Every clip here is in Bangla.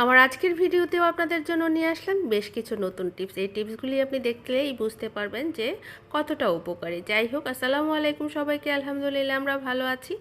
আমার আজকের ভিডিওতেও আপনাদের জন্য নিয়ে আসলাম বেশ কিছু নতুন টিপস। এই টিপসগুলি আপনি দেখলেই বুঝতে পারবেন যে কতটা উপকারী। যাই হোক, আসসালামু আলাইকুম সবাইকে। আলহামদুলিল্লাহ আমরা ভালো আছি।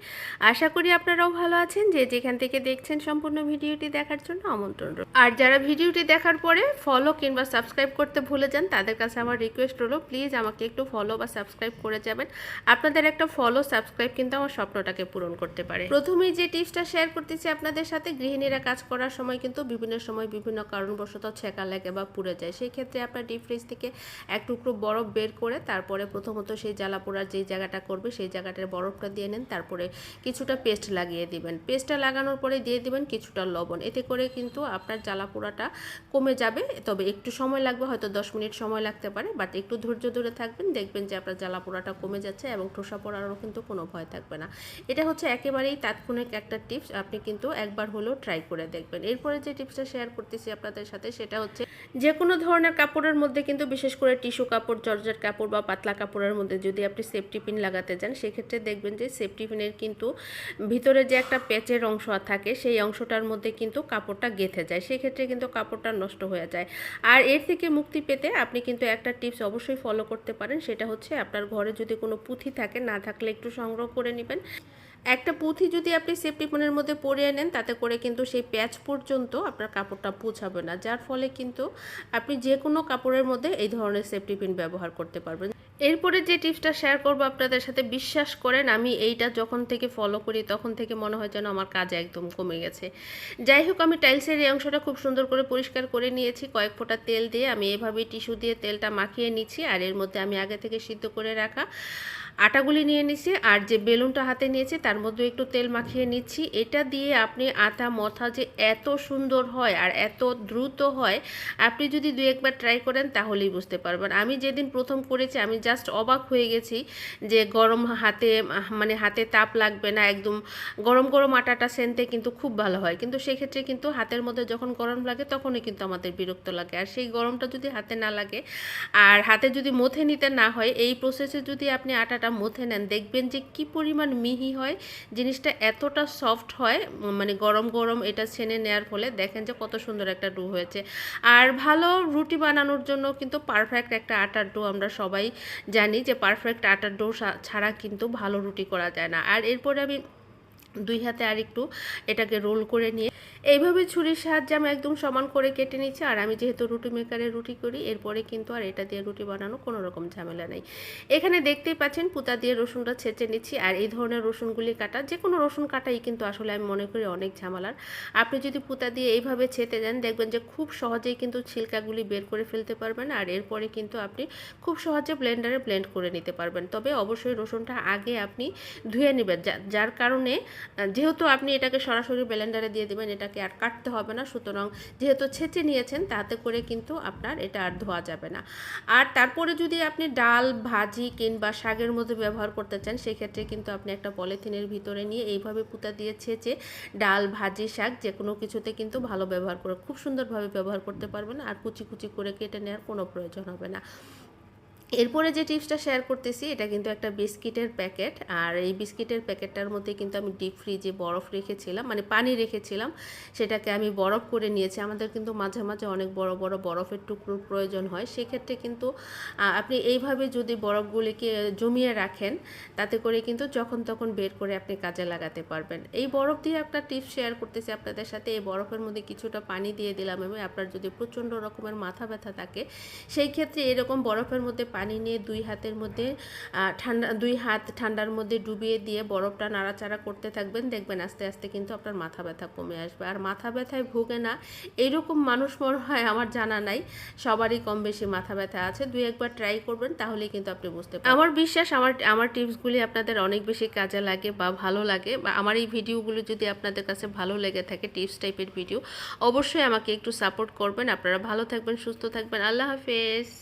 আশা করি আপনারাও ভালো আছেন। যে যেখান থেকে দেখছেন সম্পূর্ণ ভিডিওটি দেখার জন্য আমন্ত্রণ রইল। আর যারা ভিডিওটি দেখার পরে ফলো কিংবা সাবস্ক্রাইব করতে ভুলে যান, তাদের কাছে আমার রিকোয়েস্ট হলো প্লিজ আমাকে একটু ফলো বা সাবস্ক্রাইব করে যাবেন। আপনাদের একটা ফলো সাবস্ক্রাইব কিন্তু আমার স্বপ্নটাকে পূরণ করতে পারে। প্রথমেই যে টিপসটা শেয়ার করতেছি আপনাদের সাথে, গৃহিণীরা কাজ করার সময় কিন্তু বিভিন্ন সময় বিভিন্ন কারণবশত ছেঁকা লাগে বা পুড়ে যায়। সেই ক্ষেত্রে আপনার ডিপ ফ্রিজ থেকে এক টুকরো বরফ বের করে তারপরে প্রথমত সেই জ্বালা পোড়ার যেই জায়গাটা করবে সেই জায়গাটার বরফটা দিয়ে নেন। তারপরে কিছুটা পেস্ট লাগিয়ে দিবেন। পেস্টটা লাগানোর পরে দিয়ে দিবেন কিছুটা লবণ। এতে করে কিন্তু আপনার জ্বালা পোড়াটা কমে যাবে। তবে একটু সময় লাগবে, হয়তো 10 মিনিট সময় লাগতে পারে, বাট একটু ধৈর্য ধরে থাকবেন, দেখবেন যে আপনার জ্বালা পোড়াটা কমে যাচ্ছে এবং ঠোসা পড়ারও কিন্তু কোনো ভয় থাকবে না। এটা হচ্ছে একেবারেই তাৎক্ষণিক একটা টিপস, আপনি কিন্তু একবার হলেও ট্রাই করে দেখবেন। এরপরে যে টিপসটা শেয়ার করতেছি আপনাদের সাথে সেটা হচ্ছে যে কোনো ধরনের কাপড়ের মধ্যে কিন্তু বিশেষ করে টিস্যু কাপড়, জর্জেট কাপড় বা পাতলা কাপড়ের মধ্যে যদি আপনি সেফটি পিন লাগাতে যান, সেক্ষেত্রে দেখবেন যে সেফটি পিনের কিন্তু ভিতরে যে একটা প্যাচের অংশ থাকে সেই অংশটার মধ্যে কিন্তু কাপড়টা গেঁথে যায়। সেক্ষেত্রে কিন্তু কাপড়টা নষ্ট হয়ে যায়। আর এর থেকে মুক্তি পেতে আপনি কিন্তু একটা টিপস অবশ্যই ফলো করতে পারেন, সেটা হচ্ছে আপনার ঘরে যদি কোনো পুঁথি থাকে, না থাকলে একটু সংগ্রহ করে নেবেন। একটা পুঁথি যদি আপনি সেফটি পিনের মধ্যে পরিয়ে নেন, তাতে করে কিন্তু সেই প্যাচ পর্যন্ত আপনার কাপড়টা পৌঁছাবে না, যার ফলে কিন্তু আপনি যে কোনো কাপড়ের মধ্যে এই ধরনের সেফটি পিন ব্যবহার করতে পারবেন। এরপরে যে টিপসটা শেয়ার করব আপনাদের সাথে, বিশ্বাস করেন আমি এইটা যখন থেকে ফলো করি তখন থেকে মনে হয় যেন আমার কাজ একদম কমে গেছে। যাই হোক, আমি টাইলসের এই অংশটা খুব সুন্দর করে পরিষ্কার করে নিয়েছি। কয়েক ফোঁটা তেল দিয়ে আমি এভাবেই টিস্যু দিয়ে তেলটা মাখিয়ে নিচ্ছি। আর এর মধ্যে আমি আগে থেকে সিদ্ধ করে রাখা আটাগুলি নিয়ে নিচ্ছি, আর যে বেলুনটা হাতে নিয়েছি তার মধ্যে একটু তেল মাখিয়ে নিচ্ছি। এটা দিয়ে আপনি আটা মথা যে এত সুন্দর হয় আর এত দ্রুত হয়, আপনি যদি দু একবার ট্রাই করেন তাহলেই বুঝতে পারবেন। আমি যেদিন প্রথম করেছি আমি জাস্ট অবাক হয়ে গেছি যে গরম হাতে, মানে হাতে তাপ লাগবে না, একদম গরম গরম আটাটা সেনতে কিন্তু খুব ভালো হয়। কিন্তু সেক্ষেত্রে কিন্তু হাতের মধ্যে যখন গরম লাগে তখনই কিন্তু আমাদের বিরক্ত লাগে। আর সেই গরমটা যদি হাতে না লাগে আর হাতে যদি মথে নিতে না হয়, এই প্রসেসে যদি আপনি আটাটা মথে নেন, দেখবেন যে কি পরিমাণ মিহি হয় জিনিসটা, এতটা সফট হয়। মানে গরম গরম এটা ছেনে নেওয়ার ফলে দেখেন যে কত সুন্দর একটা ডো হয়েছে। আর ভালো রুটি বানানোর জন্য কিন্তু পারফেক্ট একটা আটার ডো, আমরা সবাই জানি যে পারফেক্ট আটার ডো ছাড়া কিন্তু ভালো রুটি করা যায় না। আর এরপরে আমি দুই হাতে আর একটু এটাকে রোল করে নিয়ে এইভাবে ছুরির সাহায্যে আমি একদম সমান করে কেটে নিচ্ছি। আর আমি যেহেতু রুটি মেকারে রুটি করি, এরপরে কিন্তু আর এটা দিয়ে রুটি বানানো কোনো রকম ঝামেলা নেই। এখানে দেখতেই পাচ্ছেন পুতা দিয়ে রসুনটা ছেঁচে নিচ্ছি। আর এই ধরনের রসুনগুলি কাটা, যে কোনো রসুন কাটাই কিন্তু আসলে আমি মনে করি অনেক ঝামেলার। আপনি যদি পুতা দিয়ে এইভাবে ছেঁতে যান, দেখবেন যে খুব সহজেই কিন্তু ছিলকাগুলি বের করে ফেলতে পারবেন। আর এরপরে কিন্তু আপনি খুব সহজে ব্লেন্ডারে ব্লেন্ড করে নিতে পারবেন। তবে অবশ্যই রসুনটা আগে আপনি ধুয়ে নেবেন, যার কারণে যেহেতু আপনি এটাকে সরাসরি ব্লেন্ডারে দিয়ে দেবেন, এটাকে আর কাটতে হবে না। সুতরাং যেহেতু ছেঁচে নিয়েছেন, তাতে করে কিন্তু আপনার এটা আর ধোয়া যাবে না। আর তারপরে যদি আপনি ডাল, ভাজি কিংবা শাকের মধ্যে ব্যবহার করতে চান, সেক্ষেত্রে কিন্তু আপনি একটা পলিথিনের ভিতরে নিয়ে এইভাবে পুঁতা দিয়ে ছেঁচে ডাল, ভাজি, শাক যে কোনো কিছুতে কিন্তু ভালো ব্যবহার করে খুব সুন্দরভাবে ব্যবহার করতে পারবেন। আর কুচি কুচি করে কেটে নেওয়ার কোনো প্রয়োজন হবে না। এরপরে যে টিপসটা শেয়ার করতেছি, এটা কিন্তু একটা বিস্কিটের প্যাকেট। আর এই বিস্কিটের প্যাকেটটার মধ্যে কিন্তু আমি ডিপ ফ্রিজে বরফ রেখেছিলাম, মানে পানি রেখেছিলাম, সেটাকে আমি বরফ করে নিয়েছি। আমাদের কিন্তু মাঝে মাঝে অনেক বড় বড় বরফের টুকরোর প্রয়োজন হয়। সেক্ষেত্রে কিন্তু আপনি এইভাবে যদি বরফগুলিকে জমিয়ে রাখেন, তাতে করে কিন্তু যখন তখন বের করে আপনি কাজে লাগাতে পারবেন। এই বরফ দিয়ে একটা টিপস শেয়ার করতেছি আপনাদের সাথে। এই বরফের মধ্যে কিছুটা পানি দিয়ে দিলাম আমি। আপনার যদি প্রচণ্ড রকমের মাথা ব্যথা থাকে, সেই ক্ষেত্রে এরকম বরফের মধ্যে পানি নিয়ে দুই হাতের মধ্যে দুই হাত ঠান্ডার মধ্যে ডুবিয়ে দিয়ে বরফটা নাড়াচাড়া করতে থাকবেন, দেখবেন আস্তে আস্তে কিন্তু আপনার মাথা ব্যথা কমে আসবে। আর মাথা ব্যথায় ভোগে না এইরকম মানুষ মনে হয় আমার জানা নাই, সবারই কম বেশি মাথা ব্যথা আছে। দুই একবার ট্রাই করবেন, তাহলেই কিন্তু আপনি বুঝতে পারবেন। আমার বিশ্বাস আমার টিপসগুলি আপনাদের অনেক বেশি কাজে লাগে বা ভালো লাগে, বা আমার এই ভিডিওগুলো যদি আপনাদের কাছে ভালো লেগে থাকে, টিপস টাইপের ভিডিও, অবশ্যই আমাকে একটু সাপোর্ট করবেন। আপনারা ভালো থাকবেন, সুস্থ থাকবেন। আল্লাহ হাফেজ।